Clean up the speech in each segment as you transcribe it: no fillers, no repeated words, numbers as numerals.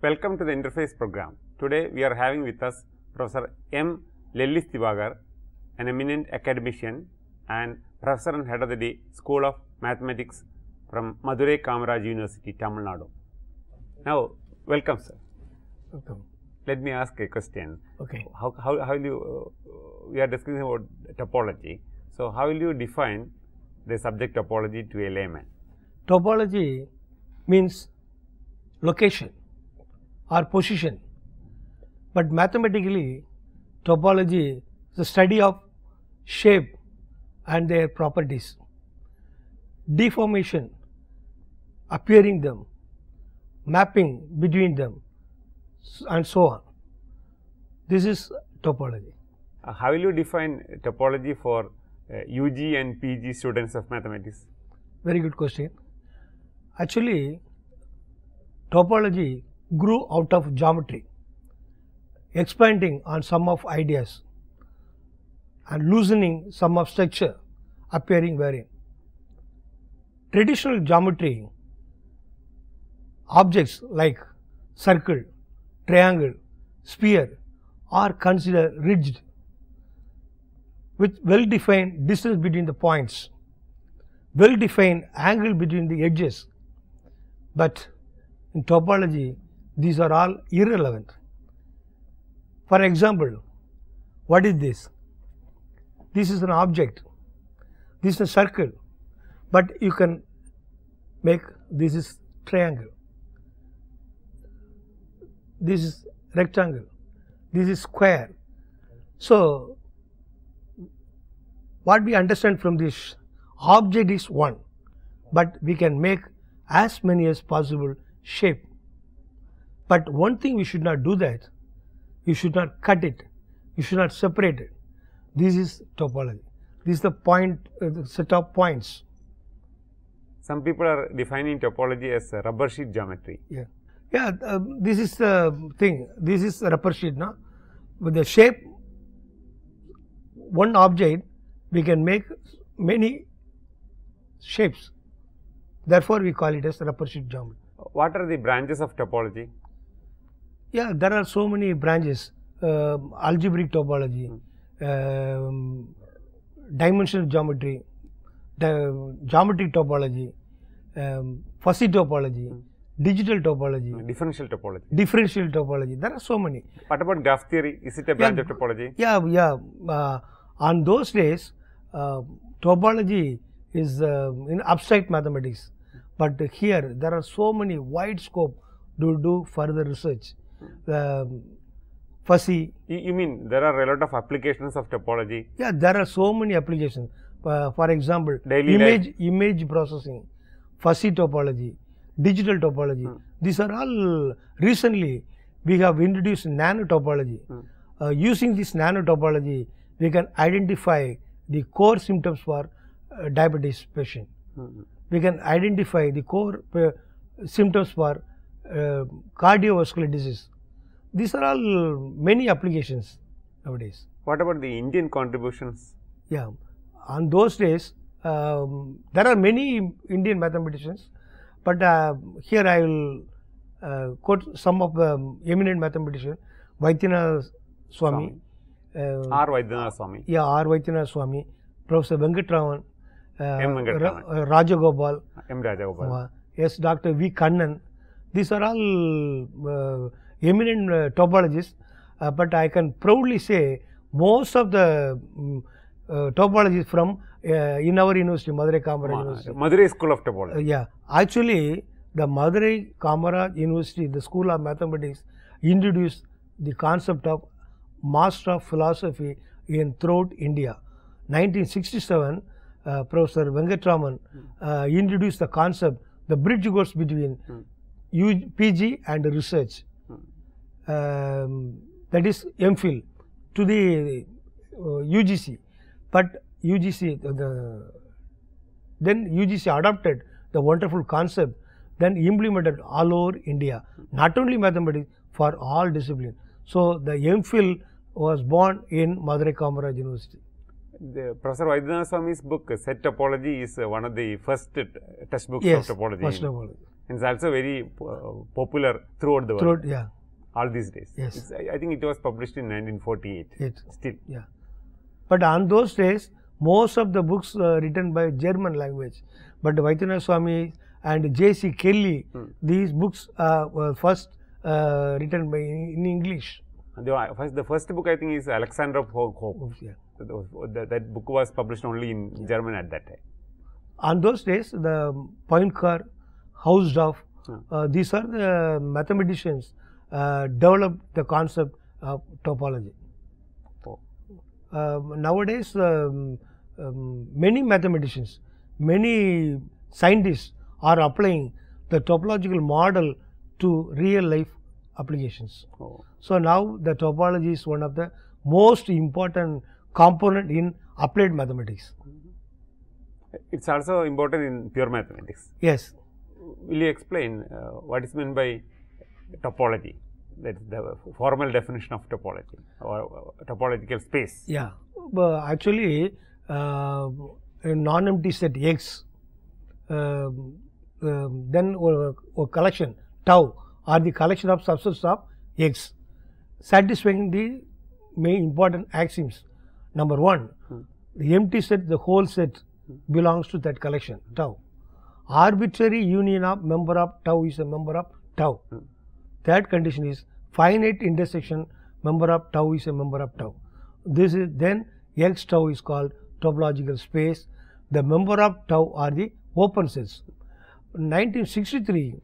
Welcome to the interface program. Today we are having with us Professor M. Lellis Divagar, an eminent academician and professor and head of the School of Mathematics from Madurai Kamaraj University, Tamil Nadu. Now, welcome sir. Welcome. Let me ask a question. Okay. How will you, we are discussing about topology. So, how will you define the subject topology to a layman? Topology means location or position, but mathematically topology is the study of shape and their properties, deformation, appearing them, mapping between them and so on. This is topology. How will you define topology for UG and PG students of mathematics? Very good question. Actually, topology grew out of geometry, expanding on some of ideas and loosening some of structure appearing wherein. Traditional geometry, objects like circle, triangle, sphere are considered rigid with well-defined distance between the points, well-defined angle between the edges, but in topology these are all irrelevant. For example, what is this? This is an object, this is a circle, but you can make this is triangle, this is rectangle, this is square. So, what we understand from this, object is one, but we can make as many as possible shape. But one thing we should not do that, you should not cut it, you should not separate it. This is topology. This is the point, the set of points. Some people are defining topology as rubber sheet geometry. Yeah, this is the thing. This is a rubber sheet, no? With the shape, one object, we can make many shapes. Therefore, we call it as rubber sheet geometry. What are the branches of topology? Yeah, there are so many branches. Algebraic topology, dimensional geometry, geometric topology, fuzzy topology, digital topology, Differential topology. differential topology. There are so many. What about graph theory? Is it a branch of topology? Yeah. On those days, topology is in abstract mathematics, but here there are so many wide scope to do further research. Fuzzy. You mean there are a lot of applications of topology? Yeah, there are so many applications. For example, image processing, fuzzy topology, digital topology. These are all recently we have introduced nanotopology. Using this nanotopology, we can identify the core symptoms for diabetes patient. We can identify the core symptoms for cardiovascular disease. These are all many applications nowadays. What about the Indian contributions? Yeah, on those days there are many Indian mathematicians, but here I will quote some of the eminent mathematicians. Vaidyanath Swami. R. Vaidyanath Swami. Yeah, R. Vaidyanath Swami, Professor Venkatraman, M. Venkatraman. Rajagopal, M. Rajagopal. Yes, Dr. V. Kannan. These are all eminent topologists, but I can proudly say most of the topologists from in our university, Madurai Kamaraj University. Madurai School of Topology. Yeah, actually the Madurai Kamaraj University, the School of Mathematics, introduced the concept of Master of Philosophy in throughout India. 1967, Professor Venkatraman introduced the concept, the bridge goes between PG and research, that is MPhil to the UGC, but UGC then UGC adopted the wonderful concept, then implemented all over India, not only mathematics, for all disciplines. So, the MPhil was born in Madurai Kamaraj University. Professor Vaidyanath Swami's book, Set Topology, is one of the first textbooks Yes, of topology. First topology. And it's also very popular throughout the world. Yeah. All these days. Yes. I think it was published in 1948. Still. Yeah. But on those days, most of the books written by German language. But Vaidyanatha Swami and J.C. Kelly, these books were first written by in English. The first book I think is Alexander Hope. Yeah. That book was published only in German at that time. On those days, the Poincare, Hausdorff, these are the mathematicians developed the concept of topology. Nowadays, many mathematicians, many scientists are applying the topological model to real life applications. So now the topology is one of the most important component in applied mathematics. It's also important in pure mathematics. Yes. Will you explain what is meant by topology? That is the formal definition of topology or topological space. Yeah. Actually, a non-empty set X, then a collection tau are the collection of subsets of X, satisfying the main important axioms. Number one, the empty set, the whole set belongs to that collection tau. Arbitrary union of member of tau is a member of tau. Third condition is finite intersection member of tau is a member of tau. This is then X tau is called topological space. The member of tau are the open sets. In 1963,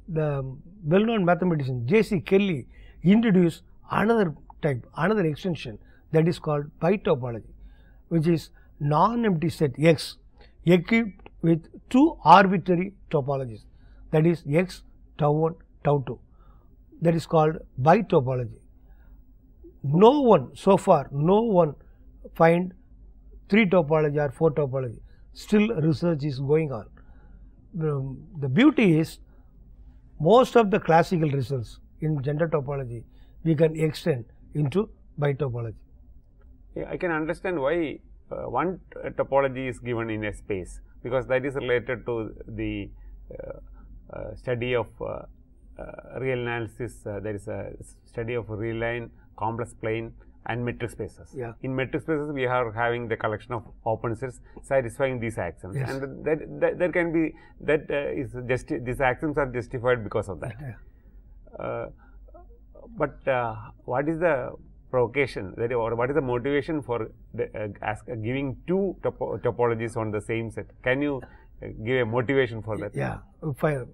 the well-known mathematician J.C. Kelly introduced another type, another extension that is called bitopology, which is non-empty set X equipped with two arbitrary topologies, that is X tau 1, tau 2. That is called bitopology. No one, so far, no one find 3 topology or 4 topology. Still research is going on. The beauty is most of the classical results in general topology we can extend into bitopology. I can understand why one topology is given in a space, because that is related to the study of real analysis. There is a study of real line, complex plane and metric spaces. Yeah. In metric spaces we are having the collection of open sets satisfying these axioms, Yes. and that can be these axioms are justified because of that. Yeah. But what is the provocation, or what is the motivation for giving 2 topologies on the same set? Can you give a motivation for that? Yeah, fine.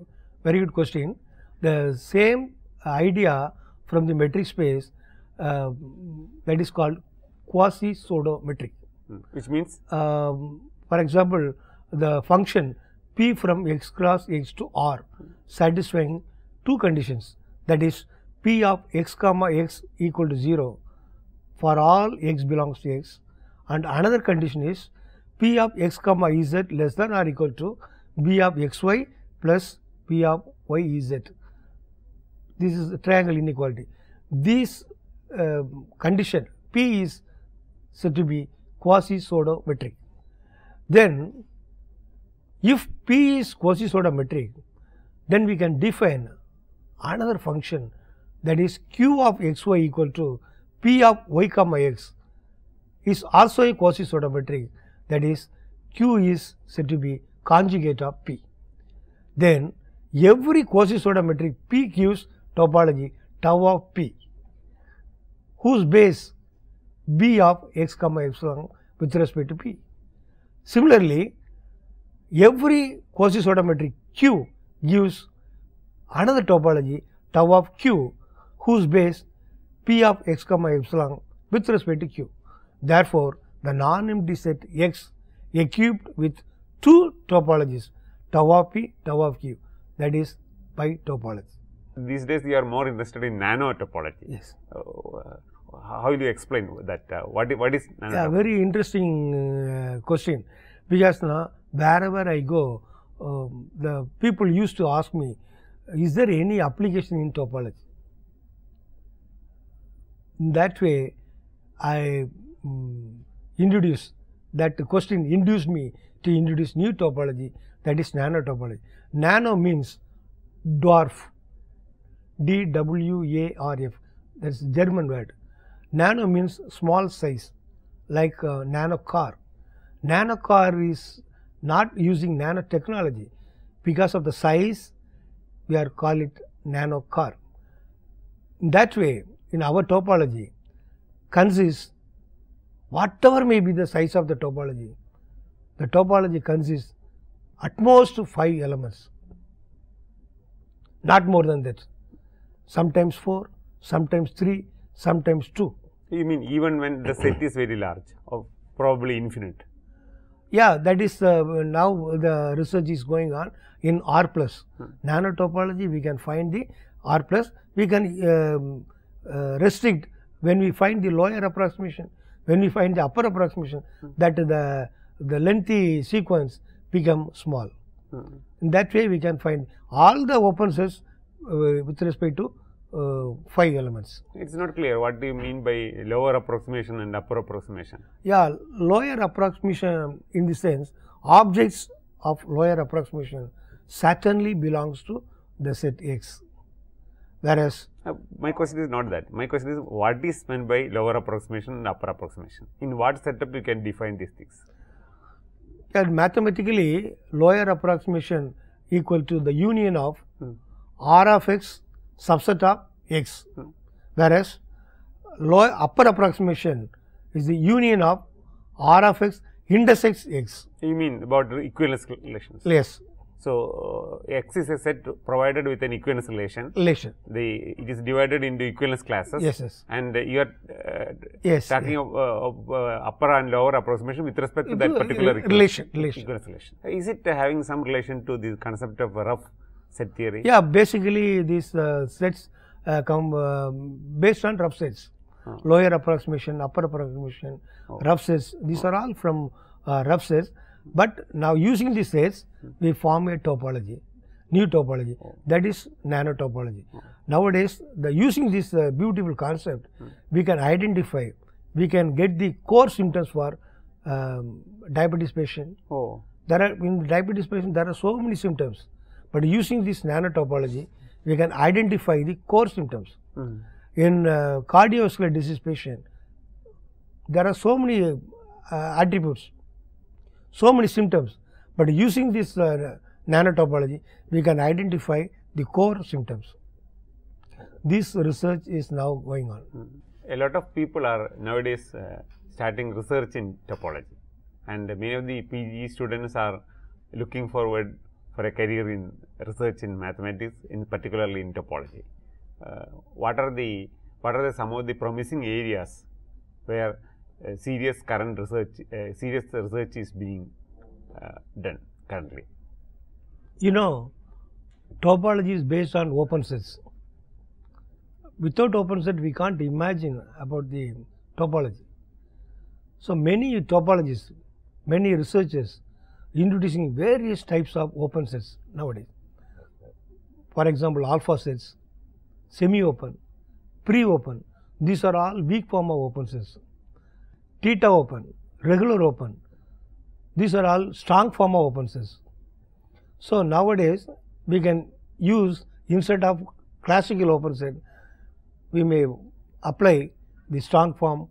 Very good question. The same idea from the metric space that is called quasi-pseudo-metric. Which means? For example, the function p from x cross x to r satisfying 2 conditions, that is p of x comma x equal to 0 for all x belongs to x, and another condition is p of x comma z less than or equal to b of xy plus p of yz. This is a triangle inequality. This condition p is said to be quasi-pseudo-metric. Then if p is quasi-pseudo-metric, then we can define another function, that is q of xy equal to p of y comma x is also a quasi-pseudo-metric, that is q is said to be conjugate of p. Then every quasi-pseudo-metric p gives topology tau of p, whose base b of x comma epsilon with respect to p. Similarly, every quasi-pseudo-metric q gives another topology tau of q, whose base p of x comma epsilon with respect to q. Therefore, the non-empty set X equipped with 2 topologies, tau of p, tau of q, that is bitopology. These days we are more interested in nanotopology. Yes. How will you explain that? What is nanotopology? Yeah, very interesting question, because now wherever I go, the people used to ask me, is there any application in topology? In that way, I introduced that question, induced me to introduce new topology, that is nanotopology. Nano means dwarf, D-W-A-R-F, that is German word. Nano means small size, like nano car. Nano car is not using nanotechnology. Because of the size, we are call it nano car. In that way, in our topology, consists whatever may be the size of the topology consists at most 5 elements, not more than that. Sometimes 4, sometimes 3, sometimes 2. You mean even when the set is very large or probably infinite? Yeah, that is now the research is going on in R plus. Nanotopology, we can find the R plus. We can restrict when we find the lower approximation, when we find the upper approximation, that the lengthy sequence become small. In that way, we can find all the open sets with respect to 5 elements. It's not clear what do you mean by lower approximation and upper approximation? Yeah, lower approximation in the sense objects of lower approximation certainly belongs to the set X, whereas my question is not that. My question is what is meant by lower approximation and upper approximation? In what setup you can define these things? Yeah, mathematically lower approximation equal to the union of R of X subset of X, whereas upper approximation is the union of R of X intersects X. You mean about equivalence relations? Yes. So, X is a set provided with an equivalence relation. It is divided into equivalence classes. Yes. And you are talking of upper and lower approximation with respect to that particular relation. Equivalence relation. Is it having some relation to the concept of rough set theory? Yeah, basically these sets come based on rough sets. Lower approximation, upper approximation, rough sets, these are all from rough sets. But now using these sets, we form a topology, new topology, that is nanotopology. Nowadays, using this beautiful concept, we can identify, we can get the core symptoms for diabetes patient. In diabetes patient, there are so many symptoms, but using this nanotopology, we can identify the core symptoms. In cardiovascular disease patient, there are so many attributes, so many symptoms, but using this nanotopology, we can identify the core symptoms. This research is now going on. A lot of people are nowadays starting research in topology, and many of the PG students are looking forward for a career in research in mathematics, in particularly in topology. What are some of the promising areas where serious research is being done currently? You know, topology is based on open sets. Without open set, we can't imagine about the topology. So many topologists, many researchers introducing various types of open sets nowadays. For example, alpha sets, semi-open, pre-open, these are all weak form of open sets. Theta open, regular open, these are all strong form of open sets. So nowadays, we can use, instead of classical open set, we may apply the strong form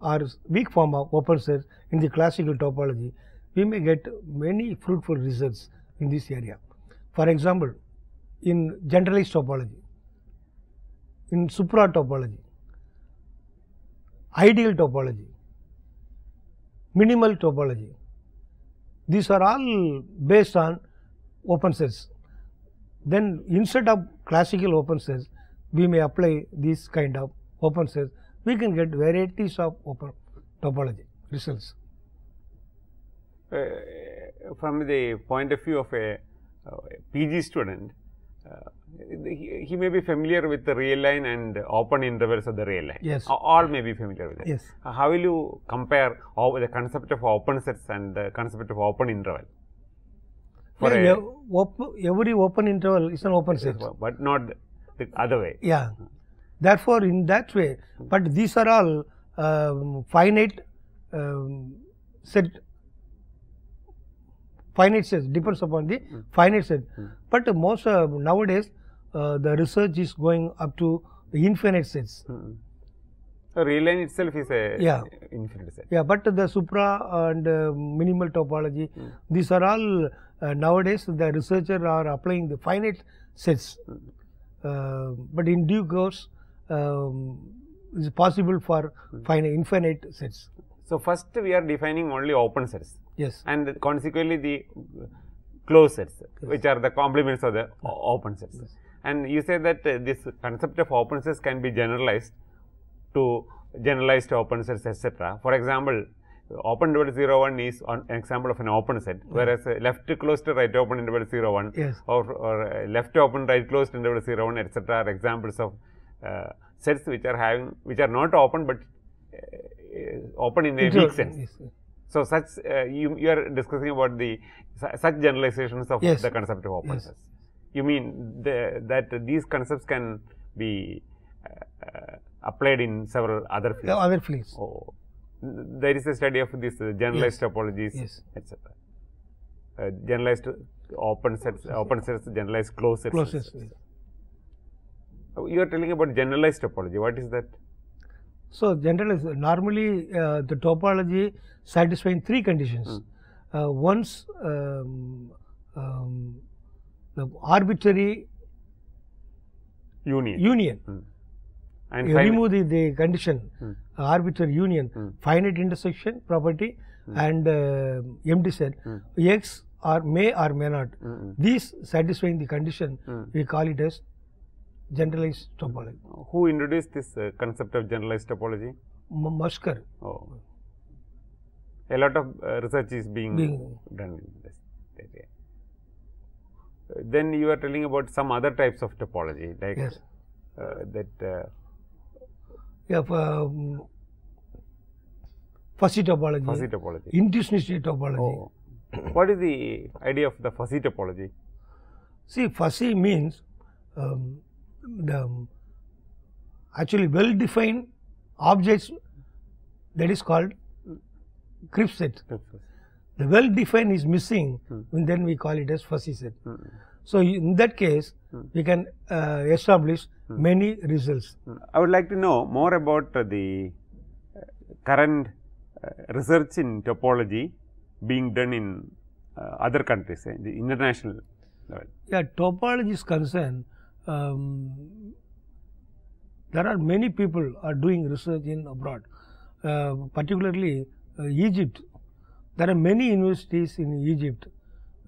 or weak form of open sets in the classical topology. We may get many fruitful results in this area. For example, in generalized topology, in supra topology, ideal topology, minimal topology, these are all based on open sets. Then instead of classical open sets, we may apply this kind of open sets. We can get varieties of open topology results. From the point of view of a PG student, he may be familiar with the real line and open intervals of the real line. Yes. All may be familiar with it. Yes. How will you compare the concept of open sets and the concept of open interval? Yeah, every open interval is an open set. But not the other way. Yeah. Therefore, in that way, but these are all finite set finite sets, depends upon the finite set. But most nowadays the research is going up to the infinite sets. So, real line itself is a infinite set. Yeah, but the supra and minimal topology, these are all nowadays the researchers are applying the finite sets. But in due course, it is possible for infinite sets. So, first we are defining only open sets. Yes. And consequently the closed sets, which are the complements of the open sets. Yes. And you say that this concept of open sets can be generalized to generalized open sets, etc. For example, open interval 0 1 is an example of an open set, whereas left closed right open interval 0 1 or left open right closed interval 0 1, etc. are examples of sets which are not open, but open in a weak sense. Yes. So, such you are discussing about the such generalizations of the concept of open sets. You mean that these concepts can be applied in several other fields? Other fields. Oh, there is a study of this generalized topologies, etc. Generalized open sets, generalized closed sets. Closed sets. You are telling about generalized topology. What is that? So, generalized, normally the topology satisfying three conditions. Once the arbitrary union. And you remove the condition, arbitrary union, finite intersection property and empty set, X or may not. These satisfying the condition, we call it as generalized topology. Who introduced this concept of generalized topology? Musker. Oh. A lot of research is being done in this area. Then you are telling about some other types of topology, like fuzzy topology, intuitionistic topology. Oh. What is the idea of the fuzzy topology? See, fuzzy means actually well defined objects, that is called crisp set. The well defined is missing, and then we call it as fuzzy set. So, in that case we can establish many results. I would like to know more about the current research in topology being done in other countries, the international level. Yeah, topology is concerned. There are many people are doing research in abroad, particularly Egypt. There are many universities in Egypt.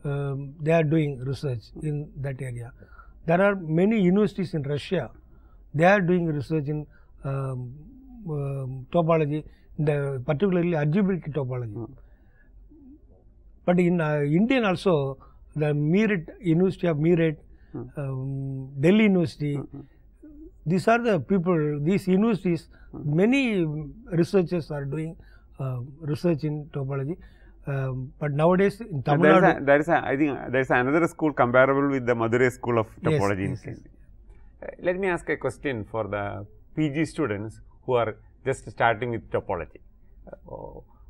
They are doing research in that area. There are many universities in Russia. They are doing research in topology, particularly algebraic topology. But in Indian also, the University of Meerut, Delhi University, these are the people, these universities, many researchers are doing research in topology. But nowadays in Tamil Nadu, I think there is another school comparable with the Madurai school of topology. Yes. Let me ask a question for the PG students who are just starting with topology.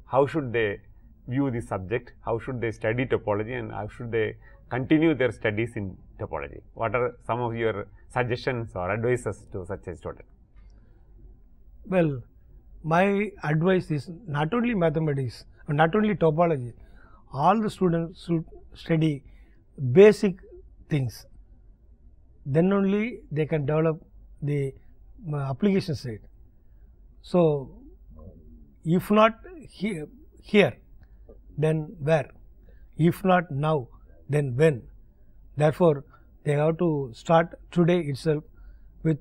How should they view the subject? How should they study topology, and how should they continue their studies in topology? What are some of your suggestions or advices to such a student? Well, my advice is not only mathematics, not only topology, all the students should study basic things. Then only they can develop the application side. So, if not here, then where? If not now, then when? Therefore, they have to start today itself with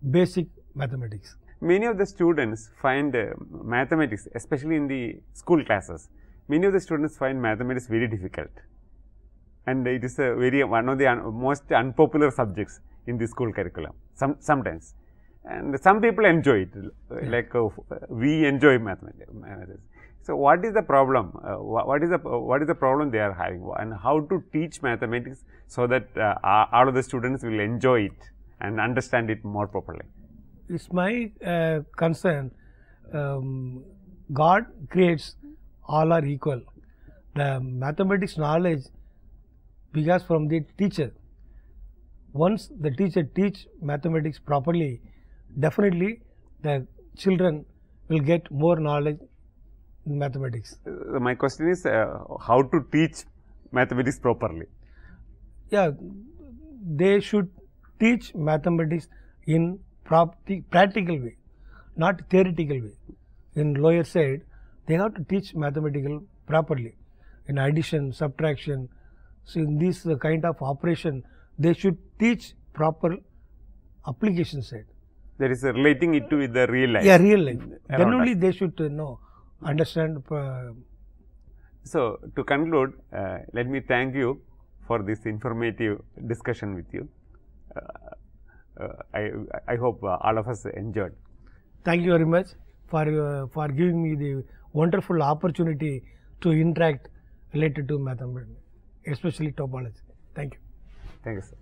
basic mathematics. Many of the students find mathematics, especially in the school classes, many of the students find mathematics very difficult, and it is one of the most unpopular subjects in the school curriculum sometimes, and some people enjoy it, like we enjoy mathematics. So, what is the problem? What is the problem they are having, and how to teach mathematics so that all of the students will enjoy it and understand it more properly? It's my concern. God creates all are equal, The mathematics knowledge begins from the teacher. Once the teacher teach mathematics properly, definitely the children will get more knowledge in mathematics. My question is how to teach mathematics properly? Yeah, they should teach mathematics in practical way, not theoretical way. In lower side, they have to teach mathematical properly. In addition, subtraction, so in this kind of operation, they should teach proper application side. There is relating it to with the real life. Yeah, real life. Then only they should know, understand. So, to conclude, let me thank you for this informative discussion with you. I hope all of us enjoyed. Thank you very much for giving me the wonderful opportunity to interact related to mathematics, especially topology. Thank you. Thank you, sir.